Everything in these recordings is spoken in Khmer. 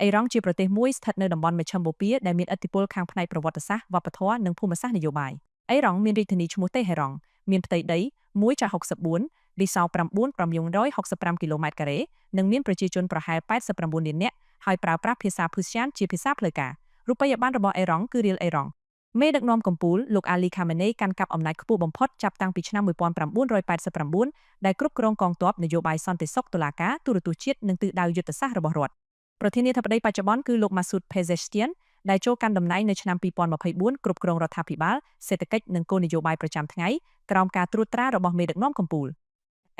អេរ៉ង់ជាប្រទេសមួយស្ថិតនៅតំបន់មជ្ឈមបូព៌ាដែលមានឥទ្ធិពលខាងផ្នែកប្រវត្តិសាស្ត្រវប្បធម៌និងភូមិសាស្ត្រនយោបាយអេរ៉ង់មានរាជធានីឈ្មោះតេហេរ៉ង់មានផ្ទៃដី 1.64 វិសោ9,965 គីឡូម៉ែត្រការ៉េនិងមានប្រជាជនប្រហែល89លាននាក់ហើយប្រើប្រាស់ភាសាភឺសៀនជាភាសាផ្លូវការរូបិយប័ណ្ណរបស់អេរ៉ង់គឺរៀលអេរ៉ង់មេដឹកនាំកំពូលលោកអាលីខាម៉ាណេកាន់កាប់អំណាចខ្ពស់បំផុតចាប់តាំងពីឆ្នាំ1989ដែលគ្រប់គ្រងកងទ័ពនយោបាយសន្តិសុខតុលាការទូរទស្សន៍ជាតិនិងទិសដៅយុទ្ធសាស្ត្ររបស់រដ្ឋប្រធានាធិបតីបច្ចុប្បន្នគឺលោកម៉ាស៊ូត ផេសេស្ទៀនដែលចូលកាន់តំណែងនៅឆ្នាំ2024គ្រប់គ្រងរដ្ឋាភិបាលសេដ្ឋកិច្ចនិងគោលនយោបាយប្រចាំថ្ងៃក្រោមការត្រួតត្រារបស់មេដឹកនាំកំពូល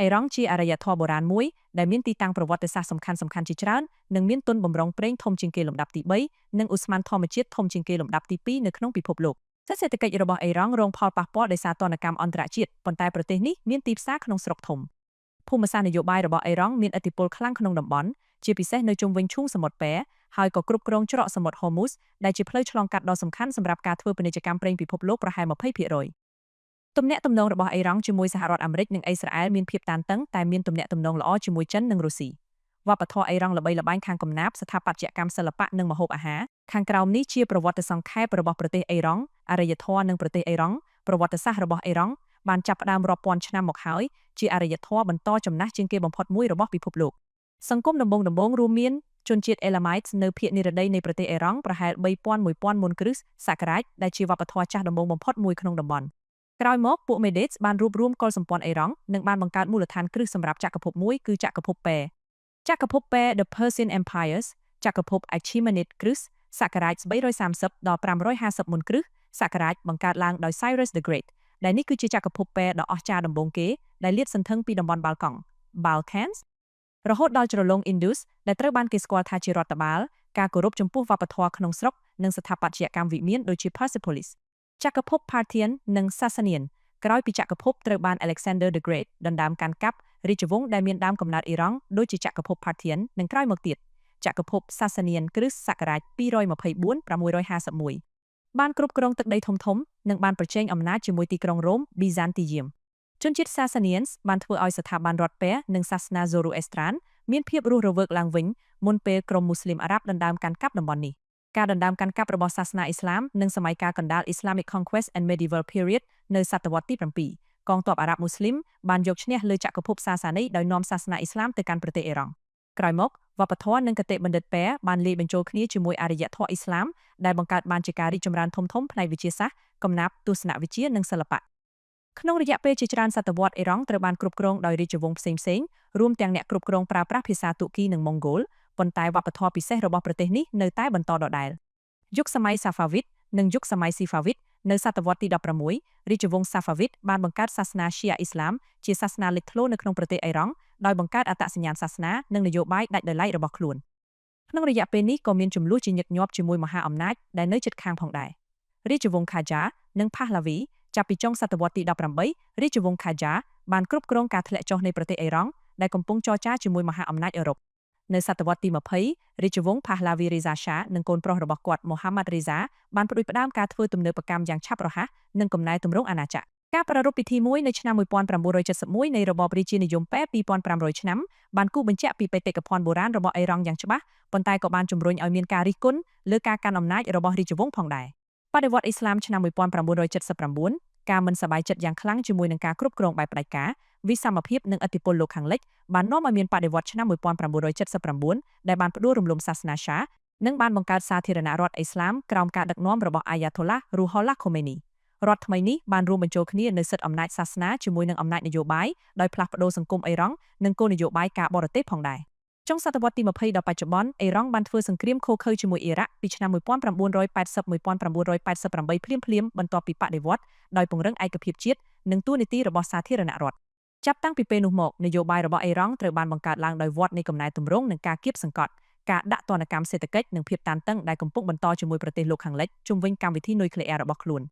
អេរ៉ង់ជាអរិយធម៌បុរាណមួយដែលមានទីតាំងប្រវត្តិសាស្ត្រសំខាន់ៗជាច្រើននិងមានទុនបំរុងប្រេងធំជាងគេលំដាប់ទី3និងឧស្ម័នធម្មជាតិធំជាងគេលំដាប់ទី2នៅក្នុងពិភពលោកសេដ្ឋកិច្ចរបស់អេរ៉ង់រងផលប៉ះពាល់ដោយសារទណ្ឌកម្មអន្តរជាតិប៉ុន្តែប្រទេសនេះមានទីផ្សារក្នុងស្រុកធំភូមិសាស្ត្រនយោបាយរបស់អេរ៉ង់មានឥទ្ធិពលខ្លាំងក្នុងតំបន់ជាពិសេសនៅជុំវិញឈូងសមុទ្រប៉ែហើយក៏គ្រប់គ្រងច្រកសមុទ្រហូមូសដែលជាផ្លូវឆ្លងកាត់ដ៏សំខាន់សម្រាប់ការធ្វើពាណិជ្ជកម្មប្រេងពិភពលោកប្រហែល 20% ទំនាក់ទំនងរបស់អេរ៉ង់ជាមួយសហរដ្ឋអាមេរិកនិងអ៊ីស្រាអែលមានភាពតានតឹងតែមានទំនាក់ទំនងល្អជាមួយចិននិងរុស្ស៊ីវប្បធម៌អេរ៉ង់ល្បីល្បាញខាងកំណាព្យស្ថាបត្យកម្មសិល្បៈនិងម្ហូបអាហារខាងក្រោមនេះជាប្រវត្តិសង្ខេបរបស់ប្រទេសអេរ៉ង់អរិយធម៌និងប្រទេសអេរ៉ង់ប្រវត្តិសាស្ត្ររបស់អេរ៉ង់បានចាប់ផ្ដើមរាប់ពាន់ឆ្នាំមកហើយជាអរិយធម៌បន្តចំណាស់ជាងគេបំផុតមួយរបស់ពិភពលោកសង្គមដំបូងៗរួមមានជនជាតិអេឡាម៉ៃតនៅភាគនិរតីនៃប្រទេសអេរ៉ង់ប្រហែល 3,000 មុនគ្រិស្តសករាជដែលជាវប្បធម៌ចាស់ដំបូងបំផុតមួយក្នុងតំបន់ក្រោយមកពួកមេដេតបានរួបរวมកុលសម្ព័ន្ធអេរ៉ង់និងបានបង្កើតមូលដ្ឋានគ្រឹះសម្រាប់ចក្រភពមួយគឺចក្រភពប៉ែចក្រភពប៉ែ The Persian Empires ចក្រភព Achaemenid គ្រិស្តសករាជ330ដល់550មុនគ្រិស្តសករាជបង្កើតឡើងដោយ Cyrus the Great ដែលនេះគឺជាចក្រភពប៉ែដ៏អស្ចារ្យដំបូងគេដែលលាតសន្ធឹងពីតំបន់បាល់កង់ Balkans រហូតដល់ជ្រលង Indus ដែលត្រូវបានគេស្គាល់ថាជារដ្ឋបាលការគោរពចំពោះវប្បធម៌ក្នុងស្រុកនិងស្ថាបត្យកម្មវិមានដូចជា Persepolis ចក្រភព Parthian និង Sasanian ក្រោយពីចក្រភពត្រូវបាន Alexander the Great ដណ្ដើមកាន់កាប់រាជវង្សដែលមានដើមកំណើតអ៊ីរ៉ង់ដូចជាចក្រភព Parthian និងក្រោយមកទៀតចក្រភព Sasanian គ្រិស្តសករាជ224-651បានគ្រប់គ្រងទឹកដីធំៗនិងបានប្រជែងអំណាចជាមួយទីក្រុងរ៉ូម Byzantiumជនជាតិ Sasanians បានធ្វើឲ្យស្ថាប័នរដ្ឋប៉ែនិងសាសនា Zoroastrian មានភាពរស់រវើកឡើងវិញមុនពេលក្រុមមូស្លីមអារ៉ាប់ដណ្ដើមកាន់កាប់តំបន់នេះការដណ្ដើមកាន់កាប់របស់សាសនាអ៊ីស្លាមនិងសម័យកាលកណ្ដាល Islamic Conquest and Medieval Period នៅសតវត្សទី7កងទ័ពអារ៉ាប់មូស្លីមបានយកឈ្នះលើចក្រភពសាសានីដោយនាំសាសនាអ៊ីស្លាមទៅកាន់ប្រទេសអេរ៉ង់ក្រោយមកវប្បធម៌និងគតិបណ្ឌិតប៉ែបានលាយបញ្ចូលគ្នាជាមួយអរិយធម៌អ៊ីស្លាមដែលបង្កើតបានជាការរីកចម្រើនធំៗផ្នែកវិទ្យាសាស្ត្រកំណាព្យទស្សនវិជ្ជានិងសិល្បៈក្នុងរយៈពេលជាច្រើនសតវត្សអេរ៉ង់ត្រូវបានគ្រប់គ្រងដោយរាជវង្សផ្សេងៗរួមទាំងអ្នកគ្រប់គ្រងប្រើប្រាស់ភាសាទូគីនិងម៉ុងហ្គោលប៉ុន្តែវប្បធម៌ពិសេសរបស់ប្រទេសនេះនៅតែបន្តដដែលយុគសម័យសាហ្វាវីតនិងយុគសម័យស៊ីហ្វាវីតនៅសតវត្សទី16រាជវង្សសាហ្វាវីតបានបង្កើតសាសនា Shia អ៊ីស្លាមជាសាសនាលេចធ្លោនៅក្នុងប្រទេសអេរ៉ង់ដោយបង្កើតអត្តសញ្ញាណសាសនានិងនយោបាយដាច់ដោយឡែករបស់ខ្លួនក្នុងរយៈពេលនេះក៏មានចំនួនជាញឹកញាប់ជាមួយមហាអំណាចដែលនៅជិតខាងផងដែររាជវង្ស Qajar និង Pahlavi ចាប់ពីចុងសតវត្សទី18រាជវង្ស Qajar បានគ្រប់គ្រងការធ្លាក់ចុះនៃប្រទេសអេរ៉ង់ដែលកំពុងចរចាជាមួយមហាអំណាចអឺរ៉ុបនៅសតវត្សទី20រាជវង្ស Pahlavi Reza Shah និងកូនប្រុសរបស់គាត់ Mohammad Reza បានផ្ដួចផ្ដើមការធ្វើទំនើបកម្មយ៉ាងឆាប់រហ័សនិងកំណែទម្រង់អាណាចក្រការប្រារព្ធពិធីមួយនៅឆ្នាំ1971នៃរបបរាជានិយមប៉ែ2500ឆ្នាំបានគូបញ្ជាក់ពីបេតិកភណ្ឌបុរាណរបស់អេរ៉ង់យ៉ាងច្បាស់ប៉ុន្តែក៏បានជំរុញឲ្យមានការរិះគន់លើការកាន់អំណាចរបស់រាជវង្សផងដែរបដិវត្តន៍អ៊ីស្លាមឆ្នាំ1979ការមិនសប្បាយចិត្តយ៉ាងខ្លាំងជាមួយនឹងការគ្រប់គ្រងបែបផ្ដាច់ការវិសមភាពនិងឥទ្ធិពលលោកខាងលិចបាននាំឲ្យមានបដិវត្តន៍ឆ្នាំ1979ដែលបានផ្ដួលរំលំសាសនាសានិងបានបង្កើតសាធារណរដ្ឋអ៊ីស្លាមក្រោមការដឹកនាំរបស់អាយ៉ាថូឡា Ruhollah Khomeini រដ្ឋថ្មីនេះបានរួមបញ្ចូលគ្នានូវសិទ្ធិអំណាចសាសនាជាមួយនឹងអំណាចនយោបាយដោយផ្លាស់ប្ដូរសង្គមអេរ៉ង់និងគោលនយោបាយការបរទេសផងដែរចុងសតវត្សទី20ដល់បច្ចុប្បន្នអេរ៉ង់បានធ្វើសង្គ្រាមឃោរឃៅជាមួយអ៊ីរ៉ាក់ពីឆ្នាំ1980-1988ភ្លាមៗបន្ទាប់ពីបដិវត្តន៍ដោយពង្រឹងឯកភាពជាតិនិងទួនាទីរបស់សាធារណរដ្ឋចាប់តាំងពីពេលនោះមកនយោបាយរបស់អេរ៉ង់ត្រូវបានបង្កើតឡើងដោយវដ្តនៃកំណែទម្រង់និងការគៀបសង្កត់ការដាក់ទណ្ឌកម្មសេដ្ឋកិច្ចនិងភាពតានតឹងដែលកំពុងបន្តជាមួយប្រទេសលោកខាងលិចជុំវិញកម្មវិធីនុយក្លេអ៊ែររបស់ខ្លួន